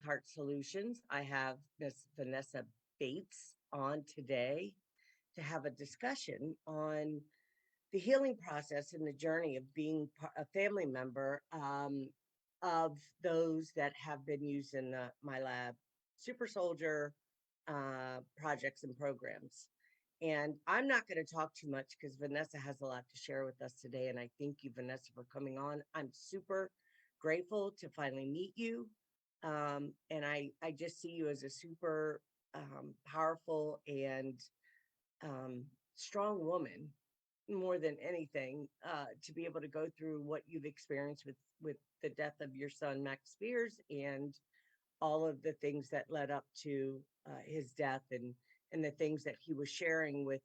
Heart Solutions. I have Miss Vanessa Bates on today to have a discussion on the healing process and the journey of being a family member of those that have been used in the MILAB Super Soldier projects and programs. And I'm not going to talk too much because Vanessa has a lot to share with us today. And I thank you, Vanessa, for coming on. I'm super grateful to finally meet you. And I just see you as a super powerful and strong woman, more than anything, to be able to go through what you've experienced with the death of your son, Max Spears, and all of the things that led up to his death, and the things that he was sharing with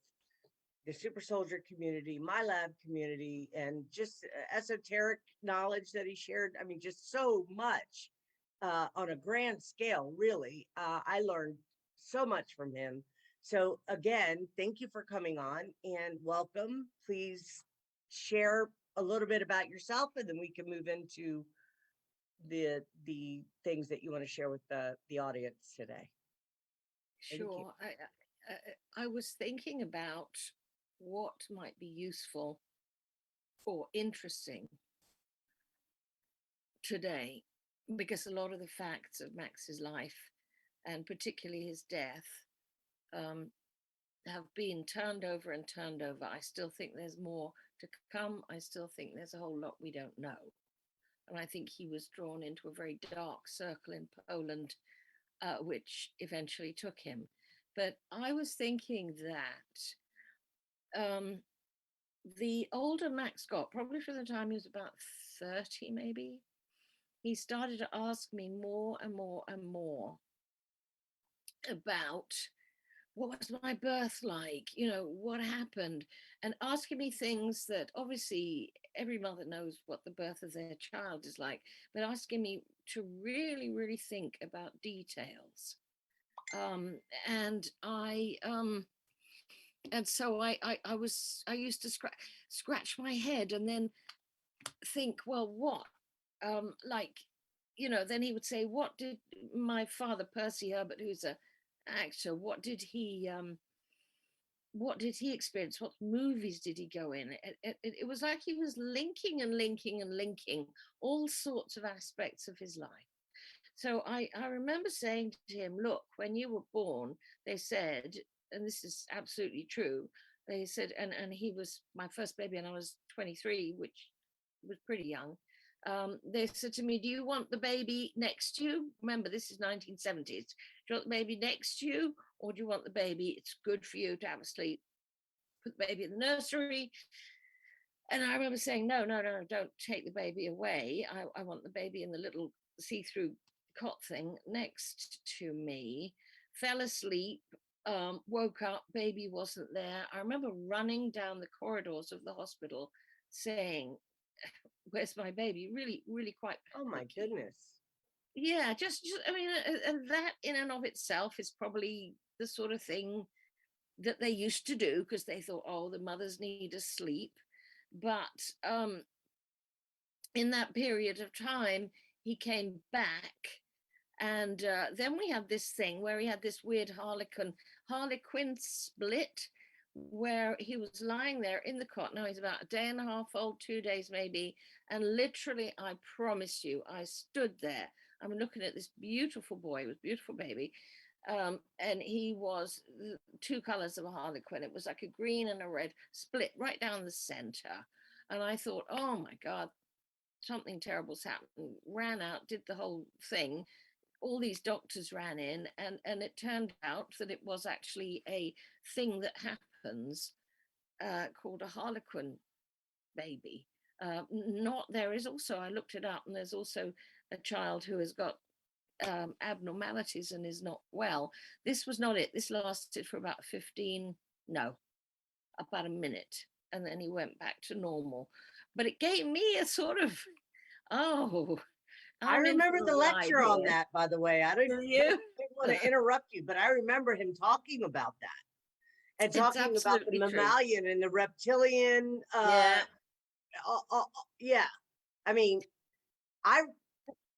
the super soldier community, MILAB community, and just esoteric knowledge that he shared. I mean, just so much on a grand scale, really. I learned so much from him. So again, thank you for coming on and welcome. Please share a little bit about yourself, and then we can move into the things that you want to share with the audience today. Sure. I was thinking about what might be useful or interesting today, because a lot of the facts of Max's life, and particularly his death, have been turned over and turned over. I still think there's more to come. I still think there's a whole lot we don't know. And I think he was drawn into a very dark circle in Poland, which eventually took him. But I was thinking that the older Max got, probably from the time he was about 30, maybe, he started to ask me more and more and more about what was my birth like, what happened, and asking me things that obviously every mother knows what the birth of their child is like, but asking me to really, really think about details. And so I used to scratch my head and then think, well, what, then he would say, what did my father, Percy Herbert, who's a actor, what did he experience? What movies did he go in? It was like he was linking and linking and linking all sorts of aspects of his life. So I remember saying to him, look, when you were born, they said, and this is absolutely true, they said, and he was my first baby and I was 23, which was pretty young. They said to me, do you want the baby next to you? Remember, this is 1970s. Do you want the baby next to you, or do you want the baby? It's good for you to have a sleep. Put the baby in the nursery. And I remember saying, no, don't take the baby away. I want the baby in the little see-through cot thing next to me. Fell asleep, woke up, baby wasn't there. I remember running down the corridors of the hospital saying, where's my baby? Really, really quite panicky. Oh my goodness. Yeah, just I mean, and that in and of itself is probably the sort of thing that they used to do because they thought, oh, the mothers need to sleep. But in that period of time, he came back. And then we had this thing where he had this weird Harlequin split, where he was lying there in the cot. Now he's about a day and a half old, 2 days maybe. And literally, I promise you, I stood there. I'm looking at this beautiful boy with beautiful baby. And he was two colors of a Harlequin. It was like a green and a red split right down the center. And I thought, oh my God, something terrible's happened. Ran out, did the whole thing. All these doctors ran in, and it turned out that it was actually a thing that happens called a Harlequin baby. There is also, I looked it up, and there's also a child who has got abnormalities and is not well. This was not it. This lasted for about about a minute, and then he went back to normal. But it gave me a sort of, I remember the lecture on that, by the way. I didn't want to interrupt you, but I remember him talking about that and talking about the mammalian and the reptilian. Yeah. I mean,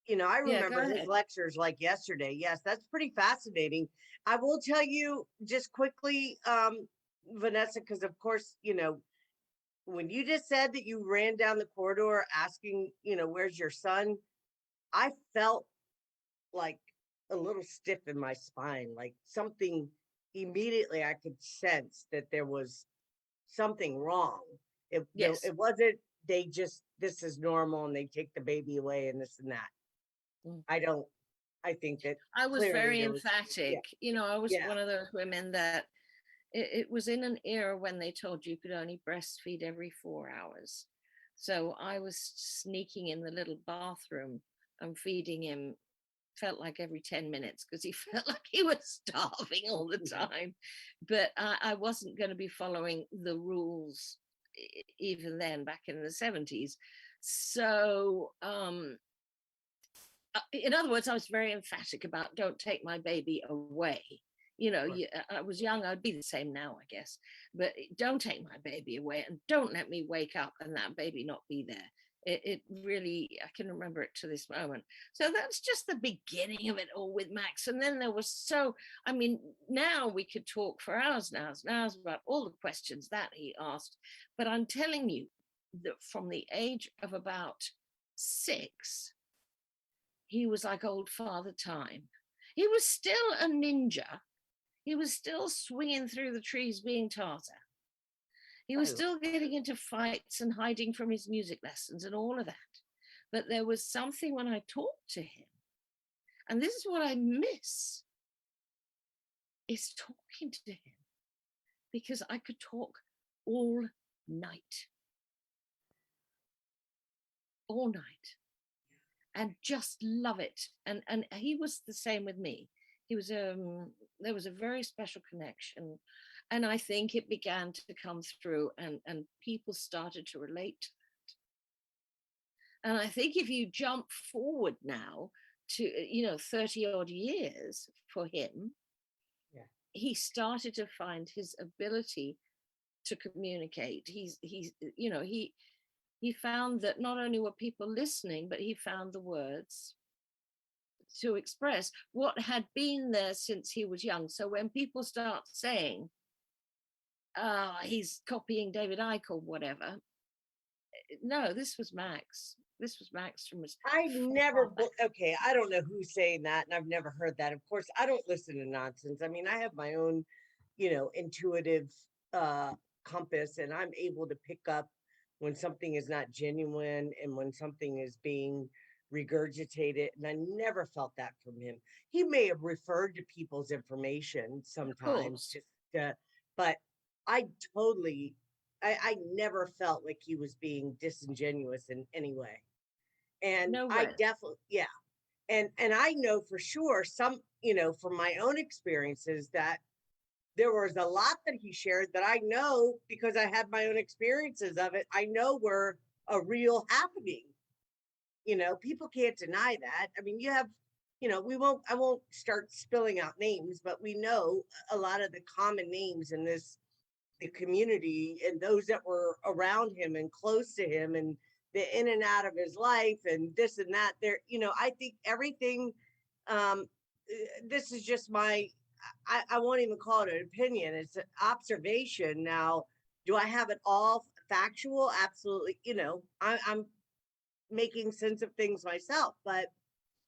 I Yeah, go remember his ahead. lectures like yesterday. Yes, that's pretty fascinating. I will tell you just quickly, Vanessa, because of course, when you just said that you ran down the corridor asking, where's your son? I felt like a little stiff in my spine, like something immediately I could sense that there was something wrong. Yes. It wasn't they just this is normal and they take the baby away and this and that. Mm. I don't I think that I was clearly very there was yeah, emphatic. I was yeah, one of those women that it was in an era when they told you could only breastfeed every 4 hours. So I was sneaking in the little bathroom and feeding him, felt like every 10 minutes, because he felt like he was starving all the mhm, time. But I wasn't going to be following the rules even then back in the 70s. So in other words, I was very emphatic about don't take my baby away. sure. I was young, I'd be the same now, I guess. But don't take my baby away and don't let me wake up and that baby not be there. It really, I can remember it to this moment. So that's just the beginning of it all with Max. And then there was I mean, now we could talk for hours and hours and hours about all the questions that he asked. But I'm telling you that from the age of about 6, he was like old Father Time. He was still a ninja. He was still swinging through the trees being Tarzan. He I was love still getting into fights and hiding from his music lessons and all of that. But there was something when I talked to him, and this is what I miss, is talking to him, because I could talk all night, all night, and just love it. And he was the same with me. He was there was a very special connection, and I think it began to come through, and people started to relate. And I think if you jump forward now to 30 odd years for him, yeah. he started to find his ability to communicate. He found that not only were people listening, but he found the words to express what had been there since he was young. So when people start saying, "Oh, he's copying David Icke or whatever," no, this was Max. This was Max from his I never far back. okay, I don't know who's saying that and I've never heard that. Of course, I don't listen to nonsense. I mean, I have my own, intuitive uh compass and I'm able to pick up when something is not genuine and when something is being regurgitated and I never felt that from him. He may have referred to people's information Of sometimes course, just but I totally I never felt like he was being disingenuous in any way. And no I way. definitely, yeah. And I know for sure some, from my own experiences that there was a lot that he shared that I know because I had my own experiences of it. I know were a real happening. People can't deny that. I mean, you have, I won't start spilling out names, but we know a lot of the common names in the community and those that were around him and close to him and the in and out of his life and this and that there I think everything um this is just my I won't even call it an opinion, it's an observation. Now do I have it all factual? Absolutely. I'm making sense of things myself, but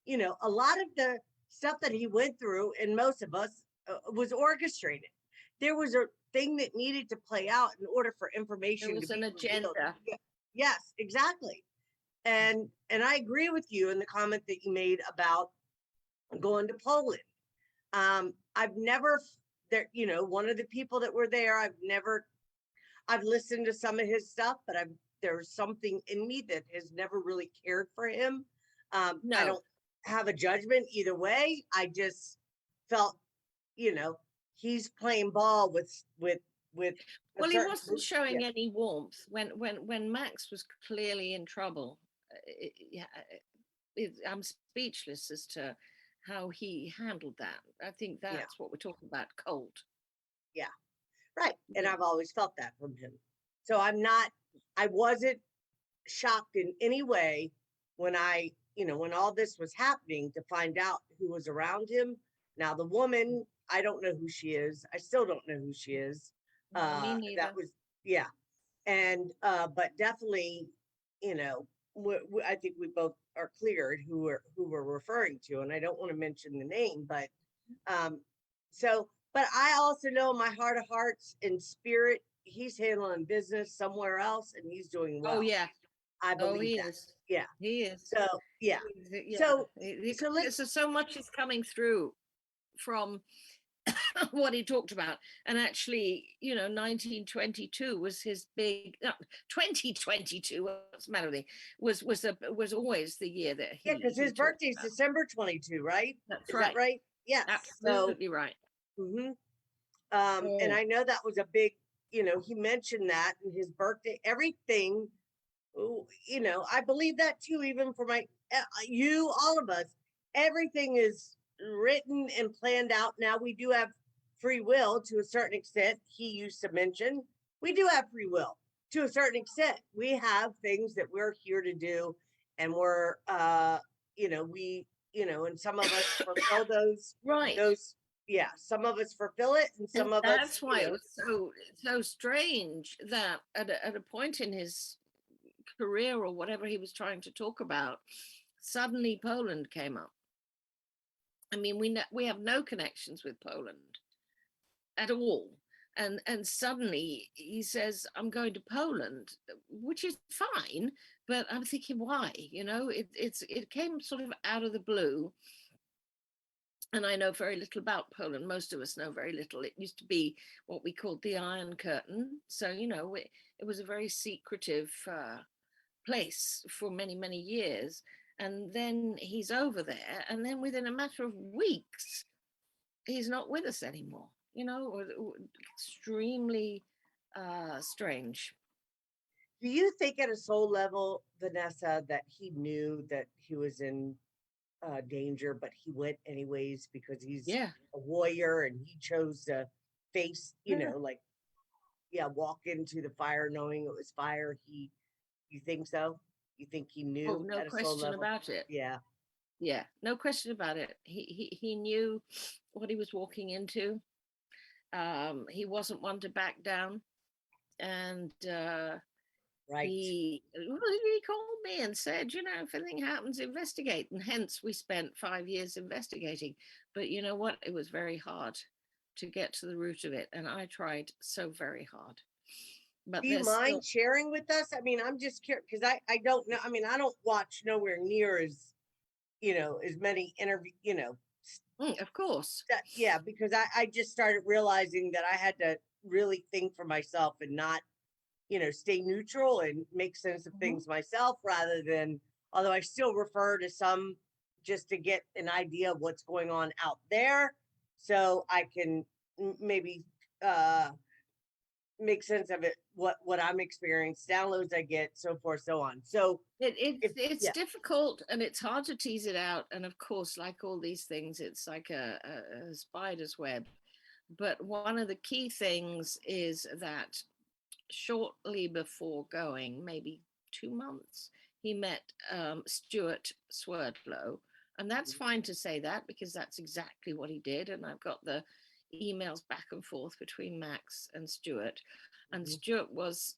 a lot of the stuff that he went through, and most of us, was orchestrated. There was a thing that needed to play out in order for There information to was be an revealed. agenda. Yes, exactly. And I agree with you in the comment that you made about going to Poland. I've never there, one of the people that were there, I've listened to some of his stuff, but there's something in me that has never really cared for him. I No. don't have a judgment either way. I just felt, you know, he's playing ball with a Well, he certain wasn't yeah, showing any warmth when Max was clearly in trouble. Yeah, I'm speechless as to how he handled that. I think yeah, that's what we're talking about, cold. yeah, right. And Yeah. I've always felt that from him. So I wasn't shocked in any way when I, when all this was happening, to find out who was around him. Now, the woman, I don't know who she is. I still don't know who she is. No, me That neither. was, yeah. And, but definitely, you know, I think we both are cleared who we're referring to. And I don't want to mention the name, but, um, so, but I also know in my heart of hearts and spirit, he's handling business somewhere else and he's doing Oh well. yeah. I Oh, believe he that. is. Yeah. He is. So, yeah. Yeah. So, so let's, So much is coming through from what he talked about. And actually, 1922 was his big, no, 2022, what's the matter with me, was always the year that yeah, because he his talked birthday's about. December 22, right? That's Is that right. right? Yes. So, Absolutely right. mhm. And Oh, I know that was a big, he mentioned that in his birthday, everything. I believe that too, even for you, all of us. Everything is written and planned out. Now we do have free will to a certain extent. He used to mention we do have free will to a certain extent. We have things that we're here to do, and and some of us fulfill right. those. Yeah, some of us fulfill it, and And some of us, that's why it was so strange that at a point in his career or whatever he was trying to talk about, suddenly Poland came up. I mean, we have no connections with Poland at all. And suddenly he says, I'm going to Poland, which is fine, but I'm thinking, why? It came sort of out of the blue. And I know very little about Poland. Most of us know very little. It used to be what we called the Iron Curtain. So, it was a very secretive place for many, many years. And then he's over there. And then within a matter of weeks, he's not with us anymore, or extremely strange. do you think at a soul level, Vanessa, that he knew that he was in danger, but he went anyways because he's Yeah. a warrior and he chose to face, Yeah. like, yeah, walk into the fire knowing it was fire. You think so? You think he Oh, knew no at a soul question level? about it. Yeah. Yeah, no question about it. He knew what he was walking into. He wasn't one to back down. And Right. he called me and said, if anything happens, investigate. And hence we spent 5 years investigating. But you know what? It was very hard to get to the root of it. And I tried so very hard. But Do you there's still, mind sharing with us? I mean, I'm just curious because I don't know. I mean, I don't watch nowhere near as many interview, of course. yeah, because I just started realizing that I had to really think for myself and not, stay neutral and make sense of Mhm. things myself rather than, although I still refer to some just to get an idea of what's going on out there so I can maybe uh make sense of it, what I'm experiencing, downloads I get, so forth, so on. So It's if it's yeah, difficult and it's hard to tease it out. And of course, like all these things, it's like a spider's web. But one of the key things is that shortly before going, maybe 2 months, he met Stuart Swerdlow. And that's fine to say that because that's exactly what he did. And I've got the emails back and forth between Max and Stuart. And mhm, Stuart was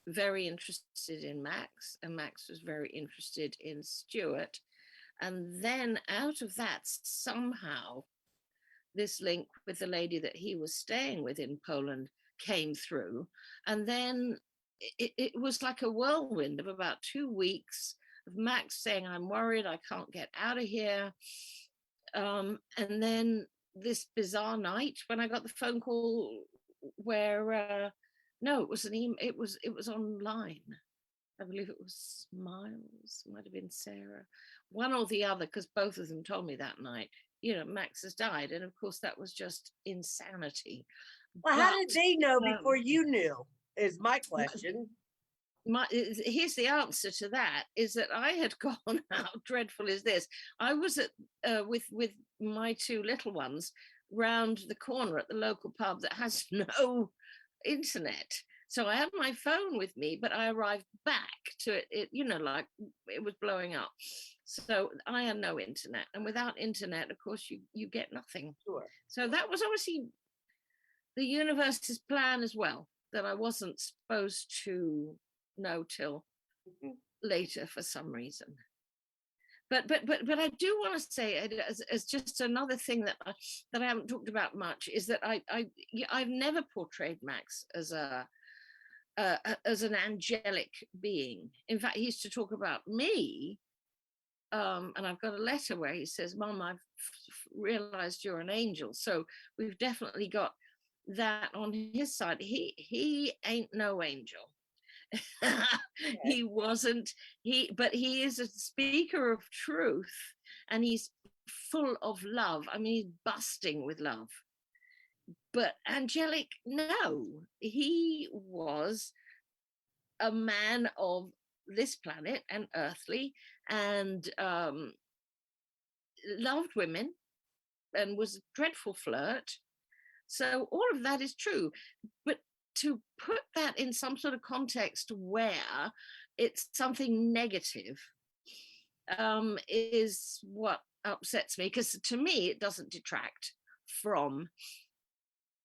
very interested in Max, and Max was very interested in Stuart. And then out of that, somehow, this link with the lady that he was staying with in Poland came through. And then it was like a whirlwind of about 2 weeks of Max saying, I'm worried, I can't get out of here. And then this bizarre night when I got the phone call where no, it was it was online. I believe it was Miles, might have been Sarah, one or the other, because both of them told me that night, Max has died. And of course, that was just insanity. well, how But did they know before um, you knew is my question. here's the answer to that is that I had gone out, dreadful is this. I was at with my two little ones round the corner at the local pub that has no internet. So I had my phone with me, but I arrived back to it, like it was blowing up. So I had no internet, and without internet, of course, you get nothing. Sure. So that was obviously the universe's plan as well, that I wasn't supposed to know till Mhm. later for some reason. But I do want to say, as just another thing that I haven't talked about much, is that I've never portrayed Max as as an angelic being. In fact, he used to talk about me, and I've got a letter where he says, "Mom, I've realized you're an angel." So we've definitely got that on his side. He ain't no angel. Okay. He wasn't. But he is a speaker of truth, and he's full of love. I mean, he's busting with love. But angelic, no, he was a man of this planet and earthly, and loved women, and was a dreadful flirt. So all of that is true. But to put that in some sort of context where it's something negative, is what upsets me, because to me it doesn't detract from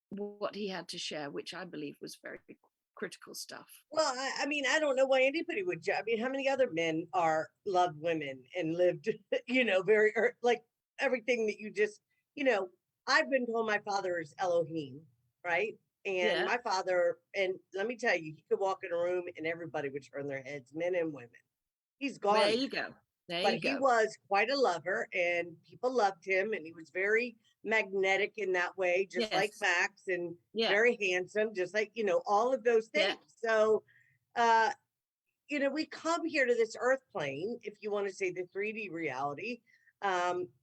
what he had to share, which I believe was very critical stuff. Well, I mean, I don't know why anybody would. I mean, how many other men are loved women and lived, very like everything that you just, you know. I've been told my father is Elohim, right? And Yeah, my father, and let me tell you, he could walk in a room and everybody would turn their heads, men and women. He's there gone, you go. There but you he go. was quite a lover and people loved him and he was very magnetic in that way, just like Yes. Max, and Yeah. very handsome, just like, all of those Yeah. things. So, uh, we come here to this earth plane, if you want to say the 3D reality.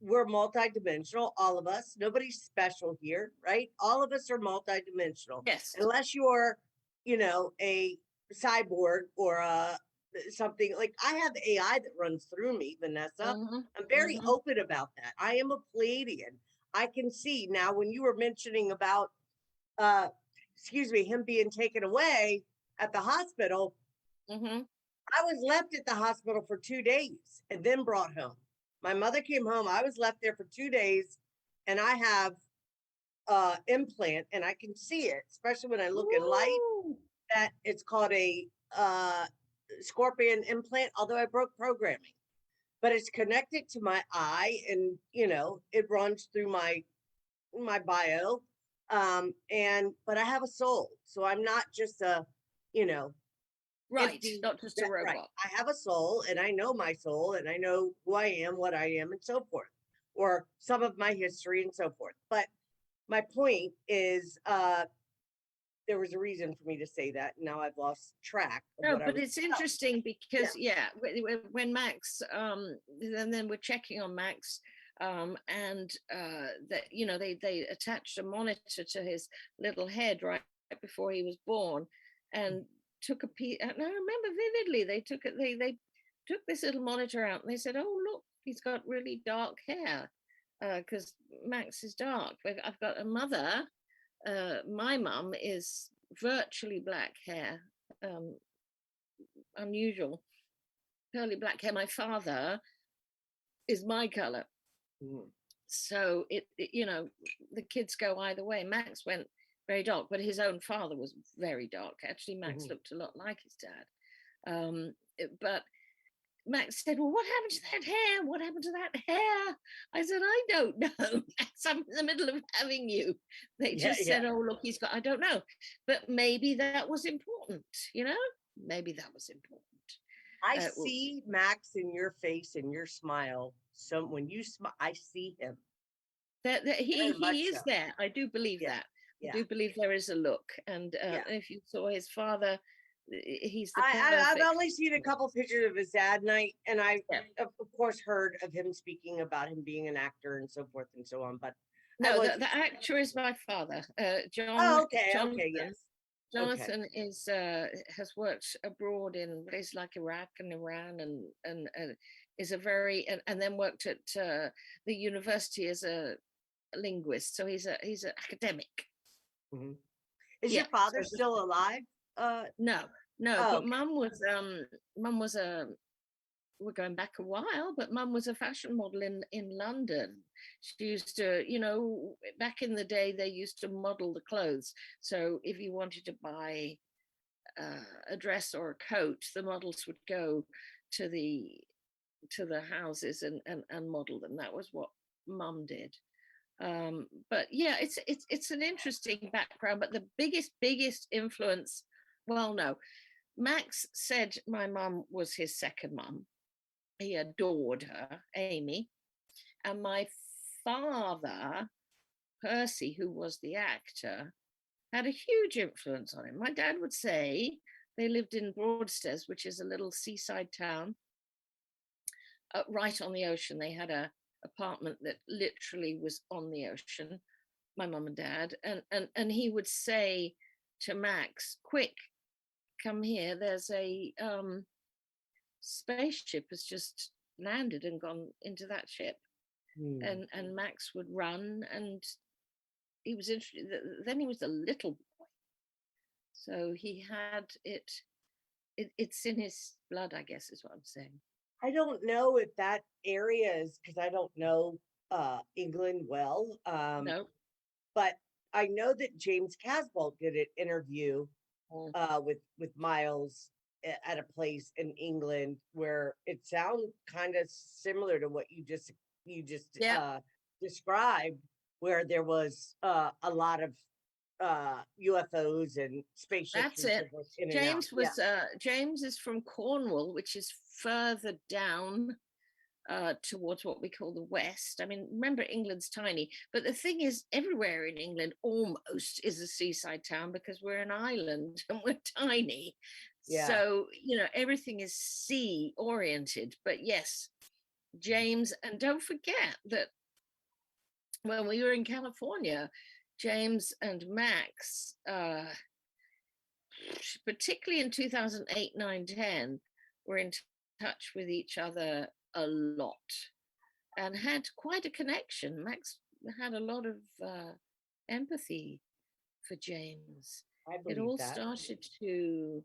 We're multidimensional, all of us. Nobody's special here, right? All of us are multidimensional, Yes. unless you're, a cyborg or something. Like I have AI that runs through me, Vanessa. Hmm. I'm very Hmm. open about that. I am a Pleiadian. I can see now when you were mentioning about, uh, excuse me, him being taken away at the hospital. Hmm. I was left at the hospital for 2 days and then brought home. My mother came home. I was left there for 2 days, and I have implant, and I can see it, especially when I look in light. Ooh. That it's called a scorpion implant. Although I broke programming, but it's connected to my eye, and it runs through my bio. And but I have a soul, so I'm not just a you know Right. empty. Not just a Yeah, right. robot. I have a soul and I know my soul and I know who I am, what I am, and so forth, or some of my history and so forth. But my point is, there was a reason for me to say that. Now I've lost track of No, what I but was. it's interesting Yeah. because, yeah, when Max, and then we're checking on Max, and that, they attached a monitor to his little head right before he was born, and took a piece. And I remember vividly, they took it. They took this little monitor out, and they said, "Oh, look, he's got really dark hair, because Max is dark." I've got a mother. My mum is virtually black hair. Unusual curly black hair. My father is my color, Mhm. so the kids go either way. Max went very dark, but his own father was very dark. Actually, Max Mhm. looked a lot like his dad. But Max said, "Well, what happened to that hair? What happened to that hair?" I said, "I don't know, Max. I'm in the middle of having you." They Yeah, just yeah. said, "Oh, look, he's got." I don't know, but maybe that was important. Maybe that was important. I Well, see Max in your face and your smile. So when you smile, I see him that he very he much so. is there. I do believe Yeah, that. I yeah, do believe there is a look, and yeah. if you saw his father, he's the I've perfect. only seen a couple pictures of his dad, and I Yeah. of course heard of him speaking about him being an actor and so forth and so on. But I No, wasn't. the actor is my father, Oh, okay, okay, Jonathan. yes, okay. Jonathan is has worked abroad in places like Iraq and Iran, and is a very and then worked at the university as a linguist. So he's an academic. Mhm. Is Yeah. your father So still alive? Uh, no, no. oh, But okay. mum was a we're going back a while, but Mum was a fashion model in London. She used to, back in the day, they used to model the clothes. So if you wanted to buy a dress or a coat, the models would go to the houses and model them. That was what Mum did. But yeah, it's an interesting background. But the biggest influence, well, no, Max said my mum was his second mum. He adored her, Amy. And my father, Percy, who was the actor, had a huge influence on him. My dad would say they lived in Broadstairs, which is a little seaside town right on the ocean. They had a apartment that literally was on the ocean, my mum and dad. And he would say to Max, quick, come here. There's a spaceship has just landed and gone into that ship. And Max would run, and he was interested. Then he was a little boy, so he had it's in his blood, I guess, is what I'm saying. I don't know if that area is, because I don't know England well. No. But I know that James Casbolt did an interview with Miles at a place in England where it sounds kind of similar to what you just described, where there was a lot of UFOs and spaceships. That's it. James was James is from Cornwall, which is further down towards what we call the West. I mean, remember, England's tiny, but the thing is, everywhere in England almost is a seaside town because we're an island and we're tiny. Yeah. So, everything is sea oriented. But yes, James, and don't forget that when we were in California, James and Max, particularly in 2008, 9, 10, were in touch with each other a lot and had quite a connection. Max had a lot of empathy for James. It all started to,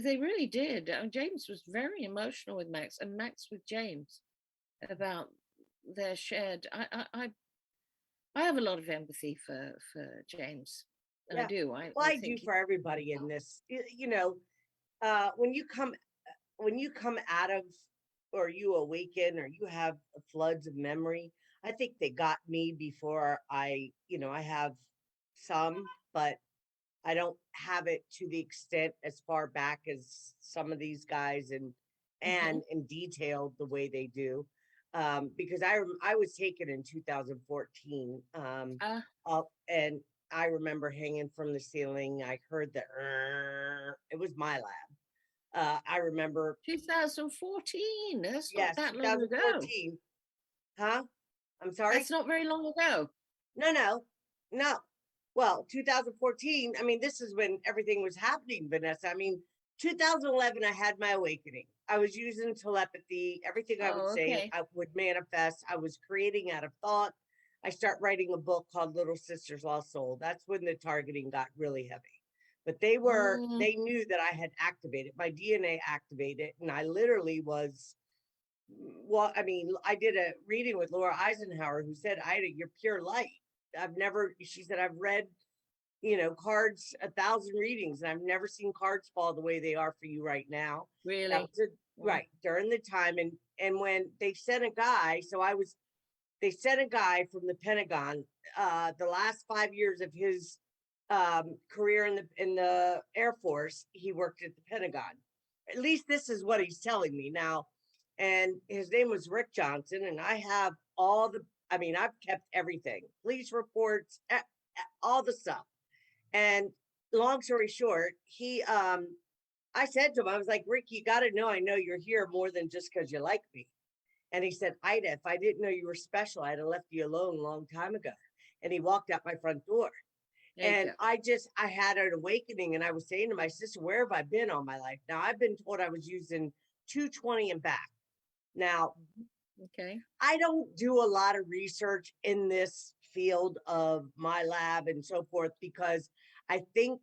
they really did. James was very emotional with Max, and Max with James, about their shared. I have a lot of empathy for James. Yeah. I do. I do for everybody in this. When you come out of, or you awaken, or you have floods of memory, I think they got me before I have some, but I don't have it to the extent as far back as some of these guys and in detail the way they do. Because I was taken in 2014, and I remember hanging from the ceiling. I heard it was MILAB. I remember 2014. That's not that long ago. 2014. Huh? I'm sorry. That's not very long ago. No. Well, 2014. I mean, this is when everything was happening, Vanessa. I mean, 2011, I had my awakening. I was using telepathy. Everything I would say, I would manifest. I was creating out of thought. I start writing a book called Little Sisters Lost Soul. That's when the targeting got really heavy. But they knew that I had activated, my DNA activated. And I literally was, I did a reading with Laura Eisenhower, who said, Ida, you're pure light. She said, I've read, cards, 1,000 readings, and I've never seen cards fall the way they are for you right now. Really? That was right during the time. And when they sent a guy, they sent a guy from the Pentagon, the last 5 years of his career in the Air Force, he worked at the Pentagon. At least this is what he's telling me now. And his name was Rick Johnson. And I have I've kept everything, police reports, all the stuff. And long story short, I said to him, I was like, Rick, you got to know, I know you're here more than just because you like me. And he said, Ida, if I didn't know you were special, I'd have left you alone a long time ago. And he walked out my front door. And I had an awakening, and I was saying to my sister, where have I been all my life? Now, I've been told I was using 220 and back. Now, I don't do a lot of research in this field of MILAB and so forth, because I think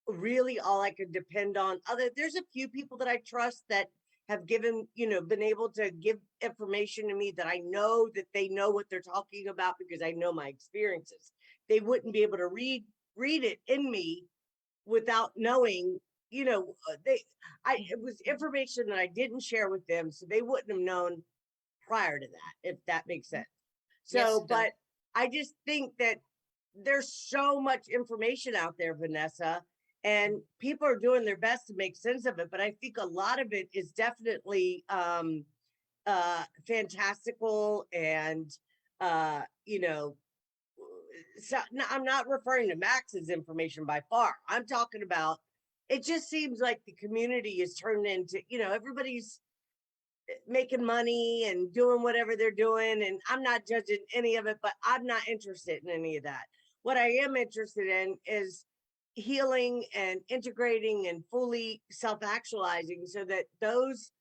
really all I could depend on, there's a few people that I trust that have given, been able to give information to me that I know that they know what they're talking about because I know my experiences. They wouldn't be able to read it in me without knowing, it was information that I didn't share with them, so they wouldn't have known prior to that, if that makes sense. Yes, So, it does. but I just think that there's so much information out there, Vanessa, and people are doing their best to make sense of it. But I think a lot of it is definitely fantastical and uh, you know, so, no, I'm not referring to Max's information by far. I'm talking about it just seems like the community is turned into, everybody's making money and doing whatever they're doing. And I'm not judging any of it, but I'm not interested in any of that. What I am interested in is healing and integrating and fully self-actualizing so that those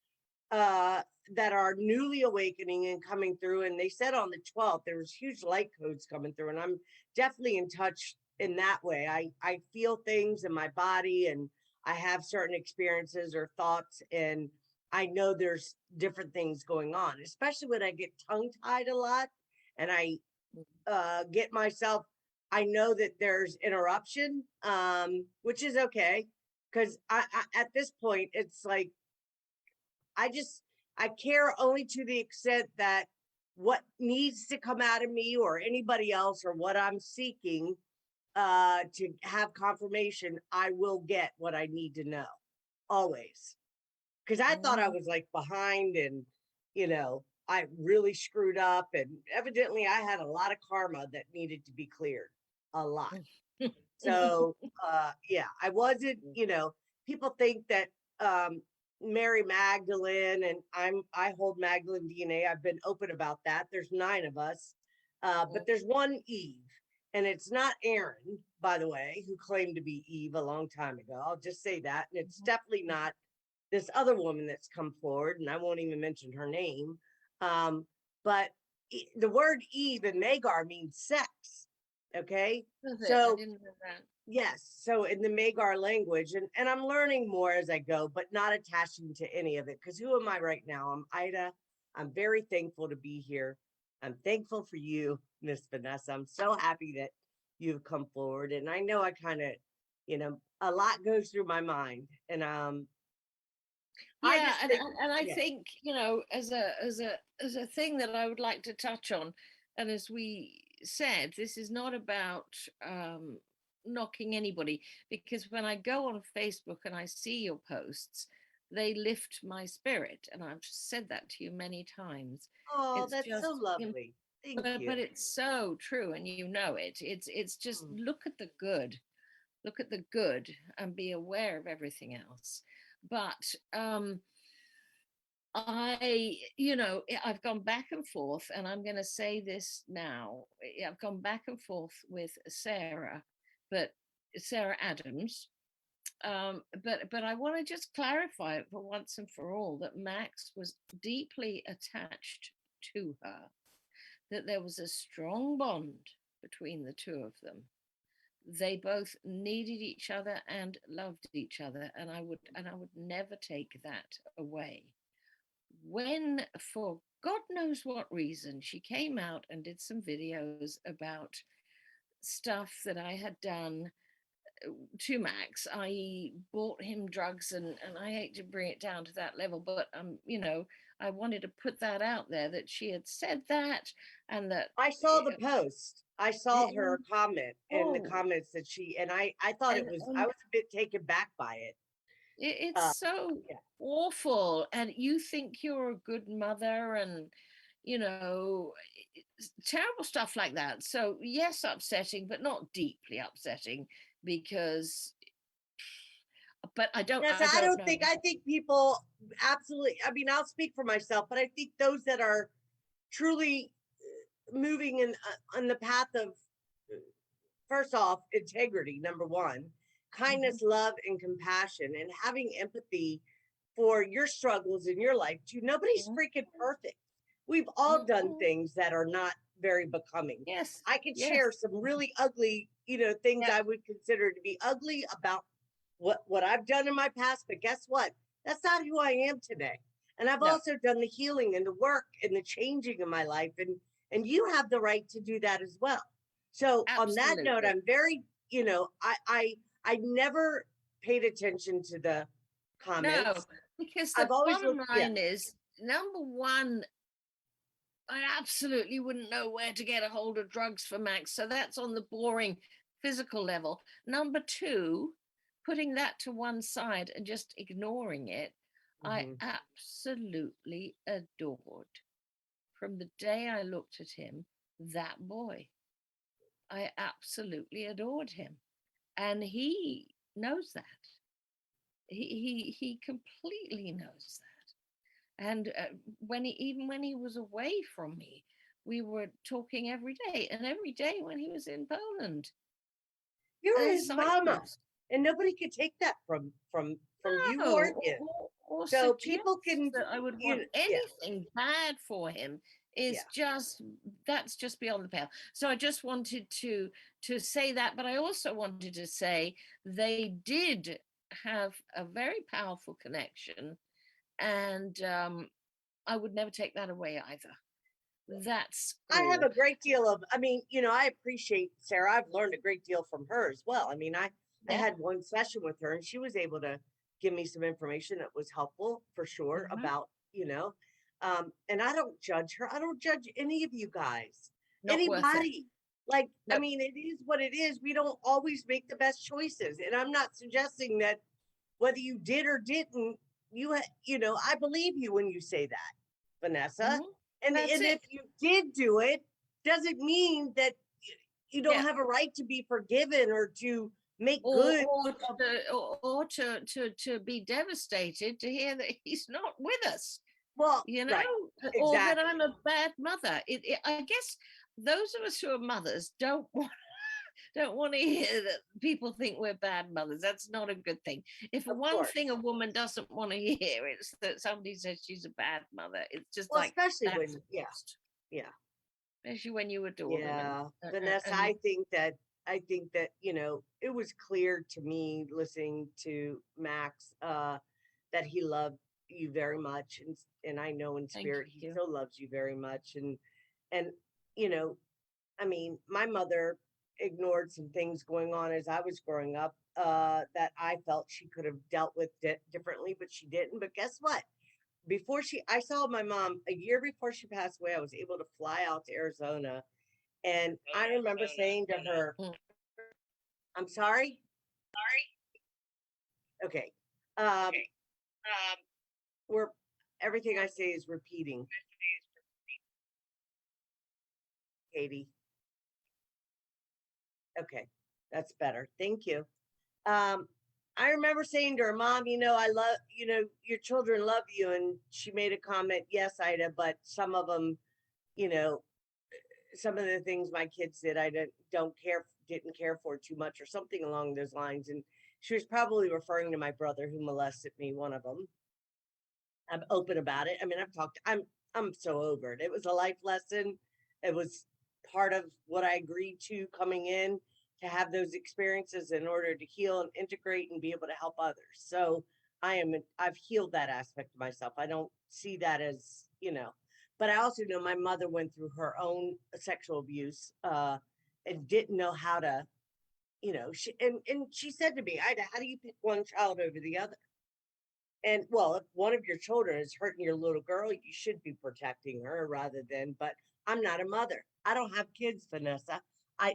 uh that are newly awakening and coming through, and they said on the 12th there was huge light codes coming through, and I'm definitely in touch in that way. I feel things in my body, and I have certain experiences or thoughts, and I know there's different things going on, especially when I get tongue tied a lot and I get myself, I know that there's interruption, which is okay, because I at this point it's like I just I care only to the extent that what needs to come out of me or anybody else or what I'm seeking to have confirmation, I will get what I need to know always. Because I thought I Mhm. was like behind, and I really screwed up, and evidently I had a lot of karma that needed to be cleared, a lot. So yeah, I wasn't, people think that um Mary Magdalene, and I hold Magdalene DNA. I've been open about that. There's 9 of us. But there's one Eve, and it's not Aaron, by the way, who claimed to be Eve a long time ago. I'll just say that. And it's definitely not this other woman that's come forward, and I won't even mention her name. But the word Eve and Magar means sex. Okay. Does it? I So didn't know that. yes, so in the Magar language, and I'm learning more as I go, but not attaching to any of it. Because who am I right now? I'm Ida. I'm very thankful to be here. I'm thankful for you, Miss Vanessa. I'm so happy that you've come forward. And I know I kind of, a lot goes through my mind. And I Yeah, just think, and I yeah. think, as a thing that I would like to touch on, and as we said, this is not about knocking anybody, because when I go on Facebook and I see your posts, they lift my spirit, and I've said that to you many times. Oh, It's that's so just lovely. Thank but you. it's so true, and you know it. It's just Mm. look at the good, and be aware of everything else. But I've gone back and forth, and I'm going to say this now. I've gone back and forth with Sarah, but Sarah Adams. But I want to just clarify it for once and for all that Max was deeply attached to her, that there was a strong bond between the two of them. They both needed each other and loved each other, and I would never take that away. When, for God knows what reason, she came out and did some videos about stuff that I had done to Max, i.e., bought him drugs, and I hate to bring it down to that level, but I wanted to put that out there, that she had said that, and that I saw the post. I saw her um, comment in the oh, comments that I thought I and was a bit taken back by it. it's Uh, so yeah. awful, and you think you're a good mother, and you know terrible stuff like that. So yes, upsetting, but not deeply upsetting, because but Yes, I don't know. I think people absolutely, I mean, I'll speak for myself, but I think those that are truly moving in the path of, first off, integrity, number one, Mhm, kindness, love, and compassion, and having empathy for your struggles in your life. Nobody's mhm, freaking perfect. We've all done mhm. things that are not very becoming. Yes, I could share yes, some really ugly, things yeah, I would consider to be ugly about what I've done in my past. But guess what? That's not who I am today. And I've No, also done the healing and the work and the changing in my life. And you have the right to do that as well. So on that note, absolutely. I'm very, I never paid attention to the No, comments. because I've the always bottom looked, yeah. line is, number one, I absolutely wouldn't know where to get a hold of drugs for Max. So that's on the boring physical level. Number two, putting that to one side and just ignoring it, I Hmm. absolutely adored from the day I looked at him, that boy. I absolutely adored him. And he knows that. He completely knows that. And when he, even when he was away from me, we were talking every day, and every day when he was in Poland You're and his mama, Cyprus. and nobody could take that from you or No, him. or So people suggest can, that I would want yeah, anything bad for him is yeah. just, that's just beyond the pale. So I just wanted to say that, but I also wanted to say they did have a very powerful connection, and I would never take that away either. That's I have all. a great deal of, I mean, I appreciate Sarah. I've learned a great deal from her as well. I mean, I Yeah. had one session with her and she was able to give me some information that was helpful for sure Mhm. about, and I don't judge her. I don't judge any of you guys, Not worth it. anybody. Like, I Nope. mean, it is what it is. We don't always make the best choices. And I'm not suggesting that whether you did or didn't, I believe you when you say that, Vanessa. Mhm. That's And if it. you did do it, doesn't mean that you don't Yeah. have a right to be forgiven or to make Or good or of, to be devastated to hear that he's not with us, well, you right, know, or that I'm exactly. a bad mother. I guess those of us who are mothers don't want to hear that people think we're bad mothers. That's not a good thing. If Of one thing a course. woman doesn't want to hear, it's that somebody says she's a bad mother. It's just Well, like, especially that's when, the yeah, worst, yeah. especially when you adore them and Yeah, Vanessa, and you. I think that, it was clear to me listening to Max that he loved you very much, and I know in Thank spirit he you. still loves you very much. And you know, I mean, my mother ignored some things going on as I was growing up that I felt she could have dealt with differently, but she didn't. But guess what? I saw my mom a year before she passed away. I was able to fly out to Arizona, and I remember saying to her, Mm. "I'm sorry." Okay, um, we're everything I say is repeating, Katie. Okay, that's better. Thank you. Um, I remember saying to her, "Mom, I love, your children love you." And she made a comment, "Yes, Ida, but some of them, you know, some of the things my kids did, I didn't care for too much, or something along those lines." And she was probably referring to my brother who molested me, one of them. I'm open about it. I mean, I'm so over it. It was a life lesson. It was part of what I agreed to coming in, to have those experiences in order to heal and integrate and be able to help others. So I've healed that aspect of myself. I don't see that as, but I also know my mother went through her own sexual abuse, and didn't know how to, and she said to me, "Ida, how do you pick one child over the other?" And well, if one of your children is hurting your little girl, you should be protecting her rather than, but I'm not a mother. I don't have kids, Vanessa.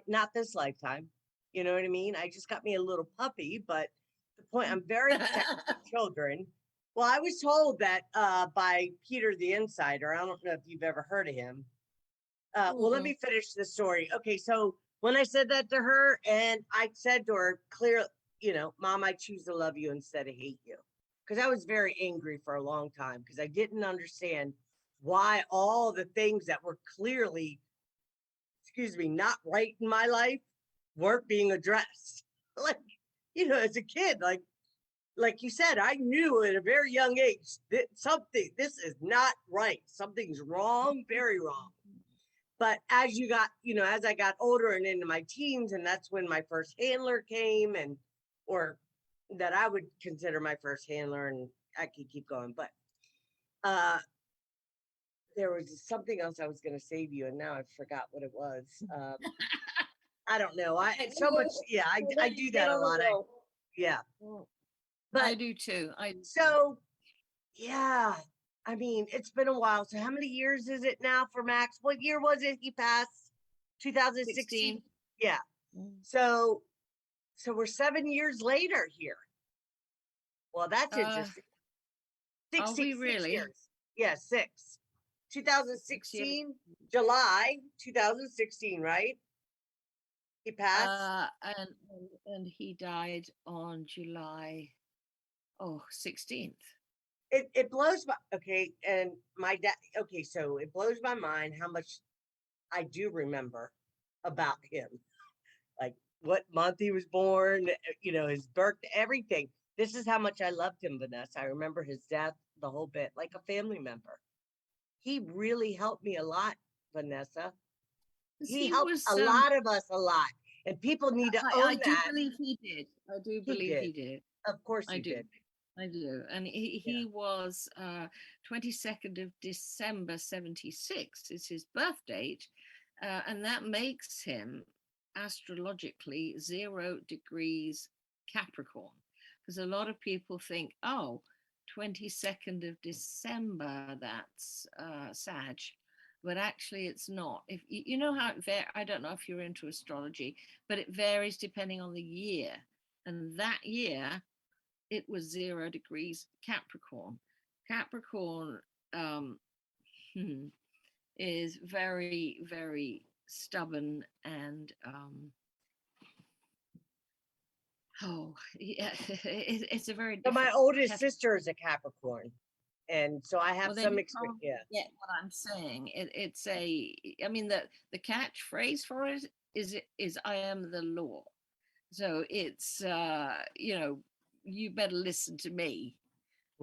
Not this lifetime. You know what I mean? I just got me a little puppy, but the point, I'm very protective of children. Well, I was told that by Peter the Insider. I don't know if you've ever heard of him. Well, let Mm-mm. me finish the story. Okay, so when I said that to her, and I said to her, clear, Mom, I choose to love you instead of hate you. Because I was very angry for a long time because I didn't understand why all the things that were clearly, excuse me, not right in my life weren't being addressed. Like, as a kid, like you said, I knew at a very young age that this is not right. Something's wrong, very wrong. But as I got older and into my teens, and that's when my first handler came, or that I would consider my first handler, and I could keep going. But Uh, there was something else I was going to say to you, and now I forgot what it was. I don't know. I so much. Yeah, I do that a lot. Yeah, I but do too. I so yeah. I mean, it's been a while. So how many years is it now for Max? What year was it he passed? 2016. 16. Yeah. So we're 7 years later here. Well, that's interesting. Are we 6 really? years. Yeah, 6. 6 years. 2016, July 2016, right? He passed. And he died on July 16th. It blows my okay, and my dad. Okay, so it blows my mind how much I do remember about him, like what month he was born, his birth, everything. This is how much I loved him, Vanessa. I remember his death, the whole bit, like a family member. He really helped me a lot, Vanessa. He He helped was a lot of us a lot, and people need to I own do that. believe he did. I do He believe did. he did. Of course I he do. did. I do. And Yeah. he was 22nd of December 76 is his birth date. And that makes him astrologically 0 degrees Capricorn. Because a lot of people think, 22nd of December, that's Sag. But actually, it's not. If you know how I don't know if you're into astrology, but it varies depending on the year. And that year, it was 0 degrees Capricorn. Capricorn um, is very, very stubborn and yeah, it's a very So my different. oldest sister is a Capricorn, and so I have Well, then some you experience. can't Yeah. get what I'm saying. It's a. I mean, the catchphrase for it is "I am the law." So it's you better listen to me.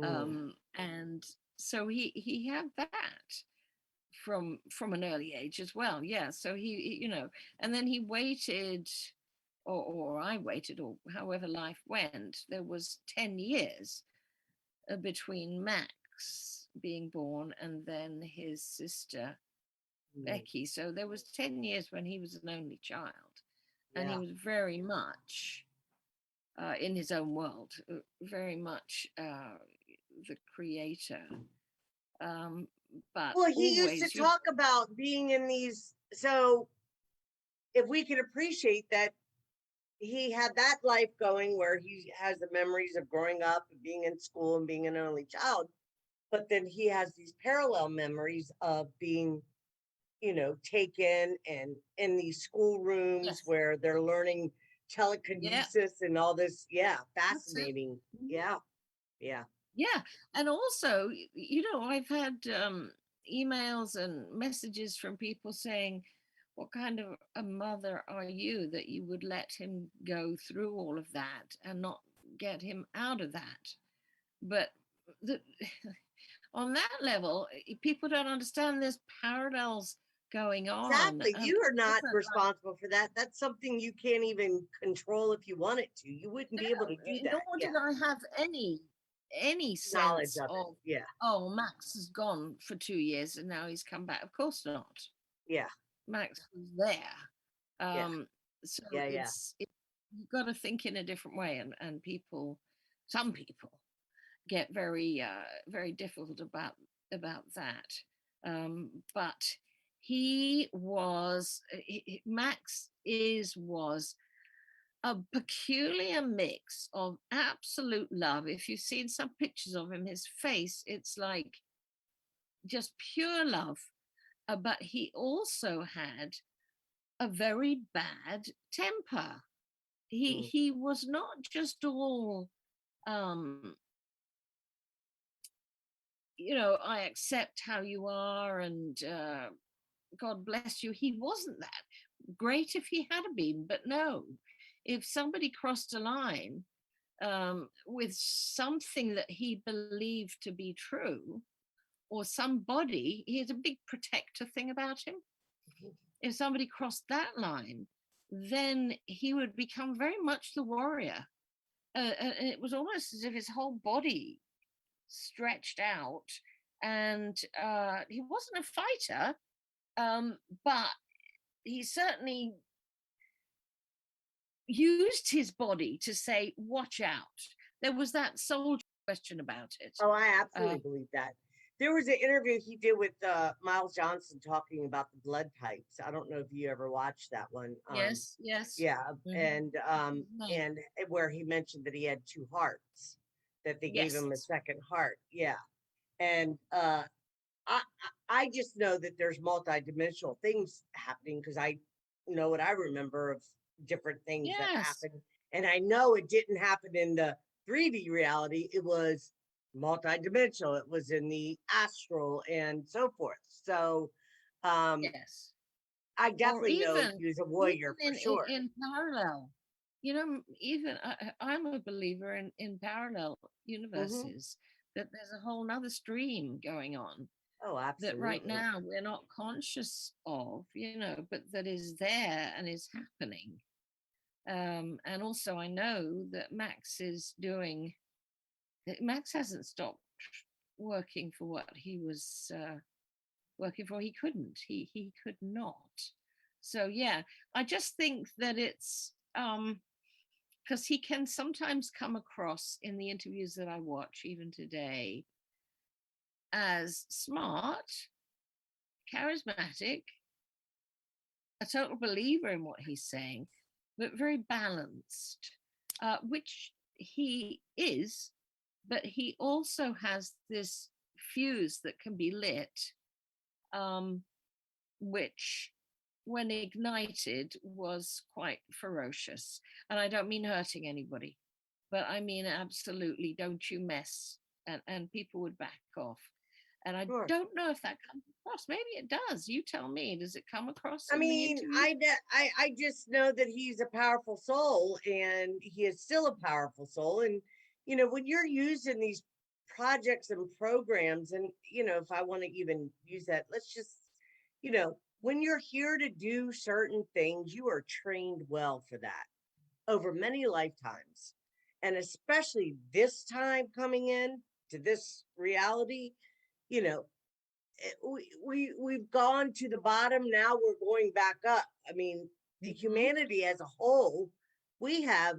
And so he had that from an early age as well. Yeah. So and then he waited, or I waited, or however life went. There was 10 years between Max being born and then his sister Becky. So there was 10 years when he was an only child, and he Yeah. was very much in his own world, very much the creator. But Well, he used to always, talk about being in these. So if we could appreciate that he had that life going where he has the memories of growing up and being in school and being an only child, but then he has these parallel memories of being, taken and in these schoolrooms yes, where they're learning yeah, telekinesis and all this. Yeah, that's it. fascinating. Yeah, yeah. Yeah, and also, I've had emails and messages from people saying, "What kind of a mother are you that you would let him go through all of that and not get him out of that?" But the, on that level, people don't understand there's parallels going on. Exactly. You are not Different, responsible for that. That's something you can't even control if you wanted to. You wouldn't be able to do that. nor Yeah. did I have any Knowledge sense of it. of, Yeah. Max has gone for 2 years and now he's come back. Of course not. Yeah. Max was there. Yeah. So Yeah. Yeah. you've got to think in a different way, and some people get very very difficult about that. But Max was a peculiar mix of absolute love. If you've seen some pictures of him, his face, it's like just pure love. But he also had a very bad temper. Mm. He was not just all um I accept how you are, and God bless you. He wasn't that. Great if he had been, but no. If somebody crossed a line with something that he believed to be true, or somebody, he had a big protector thing about him. If somebody crossed that line, then he would become very much the warrior. And it was almost as if his whole body stretched out and he wasn't a fighter, but he certainly used his body to say, "Watch out." There was that soldier question about it. Oh, I absolutely believe that. There was an interview he did with Miles Johnson talking about the blood types. I don't know if you ever watched that one. Yes, yes. Yeah, Mhm. No. and where he mentioned that he had two hearts, that they gave Yes. him a second heart. Yeah, and I just know that there's multidimensional things happening because I know what I remember of different things that Yes. happened, and I know it didn't happen in the 3D reality. It was multidimensional. It was in the astral and so forth. So, um, Yes. I Or definitely know even he was a even warrior for in sure. parallel. Even I'm a believer in parallel Hmm. universes, that there's a whole nother stream going on Oh, that right absolutely. now we're not conscious of, but that is there and is happening. And also, I know that Max hasn't stopped working for what he was working for. He couldn't. He could not. So yeah, I just think that it's because he can sometimes come across in the interviews that I watch, even today, as smart, charismatic, a total believer in what he's saying, but very balanced, which he is. But he also has this fuse that can be lit, um, which, when ignited, was quite ferocious. And I don't mean hurting anybody, but I mean absolutely don't you mess. And people would back off. And I Sure. don't know if that comes across. Maybe it does. You tell me. Does it come across I in the mean, interview? I just know that he's a powerful soul, and he is still a powerful soul. And when you're using these projects and programs, and if I want to even use that, let's just, when you're here to do certain things, you are trained well for that over many lifetimes, and especially this time coming in to this reality. You know, we've gone to the bottom. Now we're going back up. I mean, Mhm. humanity as a whole, we have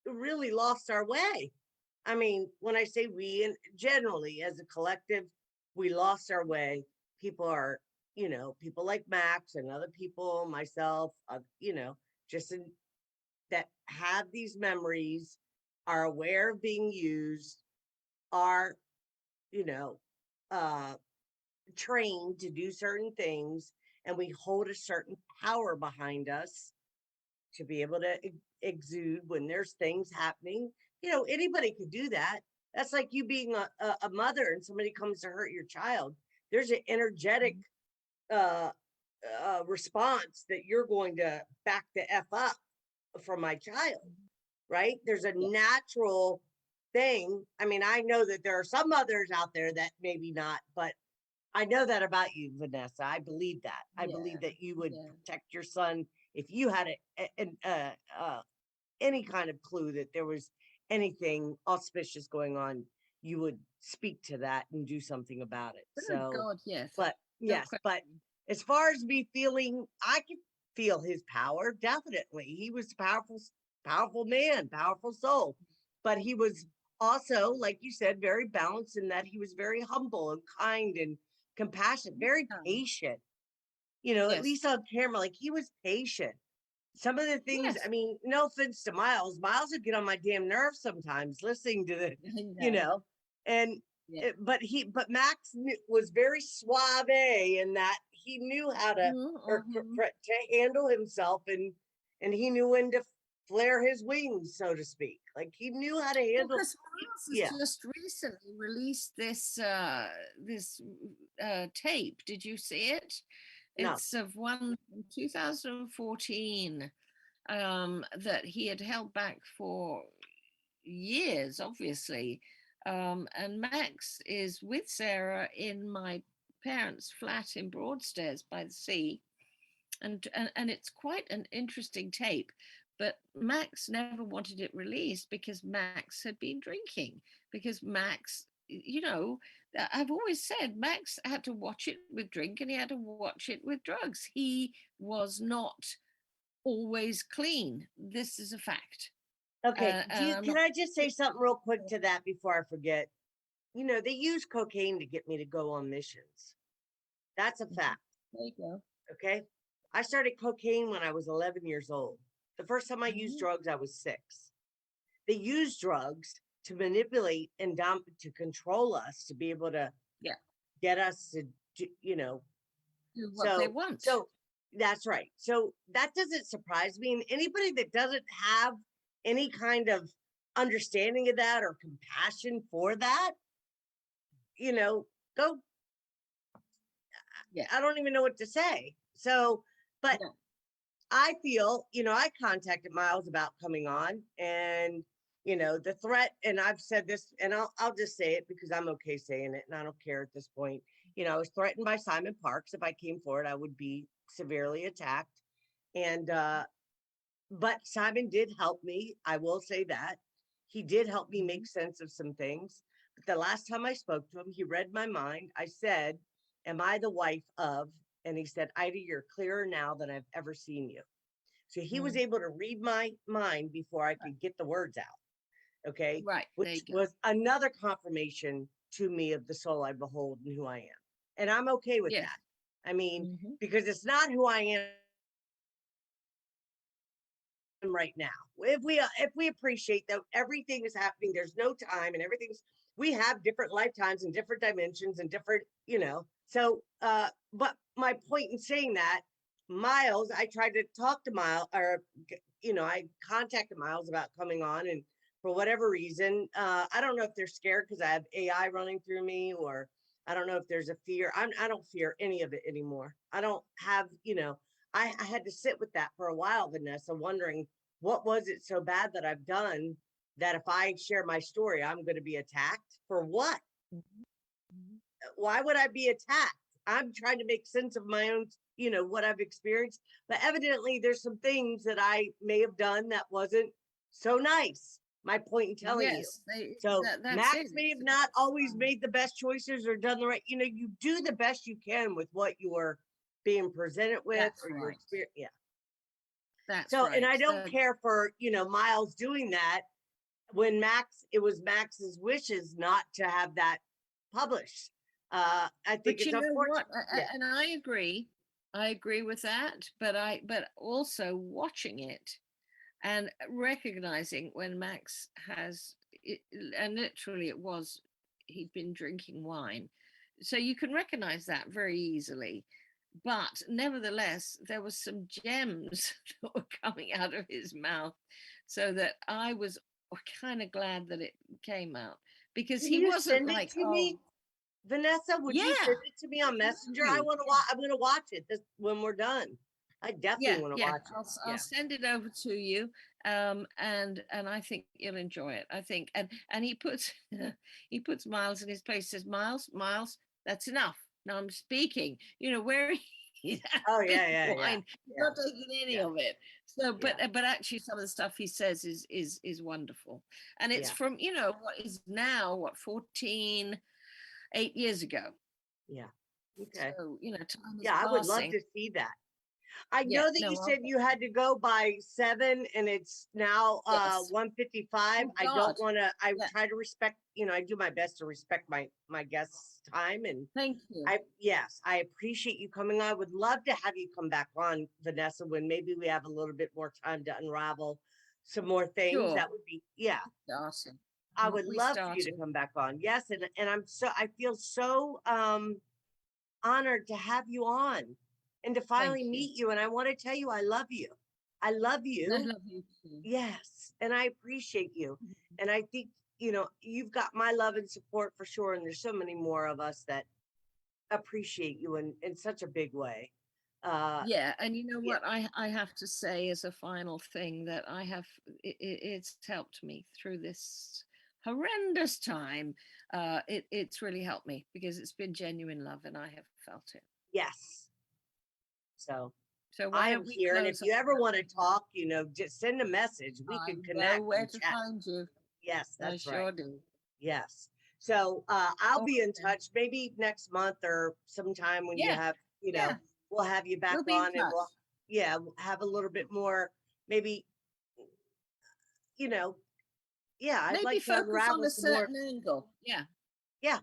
really lost our way. I mean, when I say we, and generally as a collective, we lost our way. People are, people like Max and other people, myself, just that have these memories, are aware of being used, are, you know, uh, trained to do certain things, and we hold a certain power behind us to be able to exude when there's things happening. Anybody could do that. That's like you being a mother and somebody comes to hurt your child. There's an energetic uh, response that you're going to back the F up for my child, right? There's a Yes. natural thing. I mean, I know that there are some mothers out there that maybe not, but I know that about you, Vanessa. I believe that. I believe Yeah. that you would Yeah. protect your son if you had any kind of clue that there was anything auspicious going on. You would speak to that and do something about it. Oh So, God, yes. but No yes, but question. as far as me feeling, I could feel his power. Definitely, he was a powerful man, powerful soul. But he was also, like you said, very balanced in that he was very humble and kind and compassionate, very Yeah. patient. At Yes. least on camera, like he was patient. Some of the things, I Yes. mean, no offense to Miles, Miles would get on my damn nerves sometimes listening to the, I you know. know, and Yeah. but Max was very suave in that he knew how to or Mm-hmm. to handle himself, and he knew when to flare his wings, so to speak. Like he knew how to Well, handle. because Miles has Yeah, just recently released this tape. Did you see it? no, It's of one from 2014, that he had held back for years, obviously. And Max is with Sarah in my parents' flat in Broadstairs by the sea, and it's quite an interesting tape. But Max never wanted it released because Max had been drinking. Because Max, I've always said Max had to watch it with drink and he had to watch it with drugs. He was not always clean. This is a fact. Okay, And I'm can not. I just say something real quick to that before I forget? You know, they use cocaine to get me to go on missions. That's a fact. There you go. Okay. I started cocaine when I was 11 years old. The first time I used Mhm. drugs, I was 6. They use drugs to manipulate and to control us, to be able to Yeah, get us to, you know, do what they so, want. so that's right. So that doesn't surprise me. And anybody that doesn't have any kind of understanding of that or compassion for that, you know, go, Yeah, I don't even know what to say. So, but yeah, I feel, you know, I contacted Miles about coming on, and, you know, the threat, and I've said this, and I'll just say it because I'm okay saying it and I don't care at this point. You know, I was threatened by Simon Parks. If I came forward, I would be severely attacked. And but Simon did help me. I will say that. He did help me mhm, make sense of some things. But the last time I spoke to him, he read my mind. I said, "Am I the wife of?" And he said, "Ida, you're clearer now than I've ever seen you." So he was mm, able to read my mind before I could get the words out. Okay. right. There you Which go. was another confirmation to me of the soul I behold and who I am. And I'm okay with Yes. that. I mean, Hmm. because it's not who I am right now. If we appreciate that everything is happening, there's no time and everything's, we have different lifetimes and different dimensions and different, you know. So but my point in saying that, Miles, I tried to talk to Miles, or you know, I contacted Miles about coming on, and for whatever reason, I don't know if they're scared because I have AI running through me, or I don't know if there's a fear. I don't fear any of it anymore. I don't have, you know, I had to sit with that for a while, Vanessa, wondering what was it so bad that I've done that if I share my story, I'm going to be attacked for what? Hmm. Hmm. Why would I be attacked? I'm trying to make sense of my own, you know, what I've experienced. But evidently, there's some things that I may have done that wasn't so nice. My point in telling you. Yes, they, So that's Max it. may have It's not always um, made the best choices or done the right. You know, you do the best you can with what you are being presented with that's or your right. experience. Yeah. That's So, and I right. don't care for, you know, Miles doing that when Max, it was Max's wishes not to have that published. I think But it's you know unfortunate. what? Yeah. And I agree. I agree with that. But also watching it and recognizing when Max has, and literally it was, he'd been drinking wine. So you can recognize that very easily. But nevertheless, there was some gems that were coming out of his mouth, so that I was kind of glad that it came out because Can he you wasn't send it like, to oh, me? Vanessa, would you yeah, send it to me on Messenger? I absolutely. want to watch. I'm going to watch it this when we're done. I definitely Yeah, want to yeah. watch it. I'll Yeah. send it over to you, and I think you'll enjoy it. I think, and he puts he puts Miles in his place. Says, Miles, Miles, that's enough. Now I'm speaking. You know where he's Oh having yeah, yeah, yeah, wine, he's yeah, not taking any yeah, of it. So, yeah, but actually, some of the stuff he says is wonderful, and it's yeah, from what is now 14, 8 years ago. yeah. Okay. So time is Yeah, I would love passing. to see that. I Yeah, know that you no, said you had to go by 7 and it's now yes. 1:55. Oh I God. don't want to, I Yeah. try to respect, you know, I do my best to respect my guests' time, and Thank you. yes, I appreciate you coming on. I would love to have you come back on, Vanessa, when maybe we have a little bit more time to unravel some more things. Sure. That would be, yeah, Starting. I would We love for you to started. come back on. Yes, and I feel so honored to have you on and to Thank finally you. meet you. And I want to tell you, I love you. I love I you. love you too. Yes. And I appreciate you. And I think, you know, you've got my love and support for sure. And there's so many more of us that appreciate you in such a big way. Uh, Yeah, and you know yeah. what I have to say as a final thing that it's helped me through this horrendous time. It's really helped me because it's been genuine love and I have felt it. Yes. So So why I am don't we here. And if close you on ever that want to with that? talk, you know, just send a message. We I can know connect where and to chat. find you. Yes, I that's right. sure do. Yes. So I'll All be in right then. touch maybe next month or sometime when you Yeah, have, yeah. we'll have you back We'll be in on and touch. we'll have a little bit more, maybe, you know, yeah, I'd Maybe like to focus on unravel a some more. certain angle. Yeah. Yeah,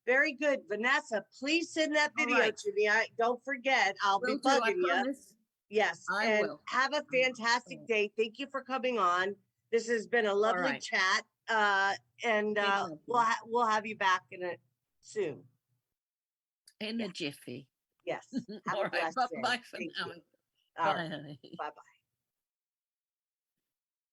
very good. Vanessa, please send that All video right. to me. Don't forget, I'll be Will do. I bugging you. promise. Yes, I and will. have a fantastic day. Thank you for coming on. This has been a All lovely right. chat, and Been lovely. we'll have you back in it soon. In Yeah. a jiffy. Yes. Have All a right. blessed Bye day. bye for Thank now. you. All right. Bye, honey. Bye bye.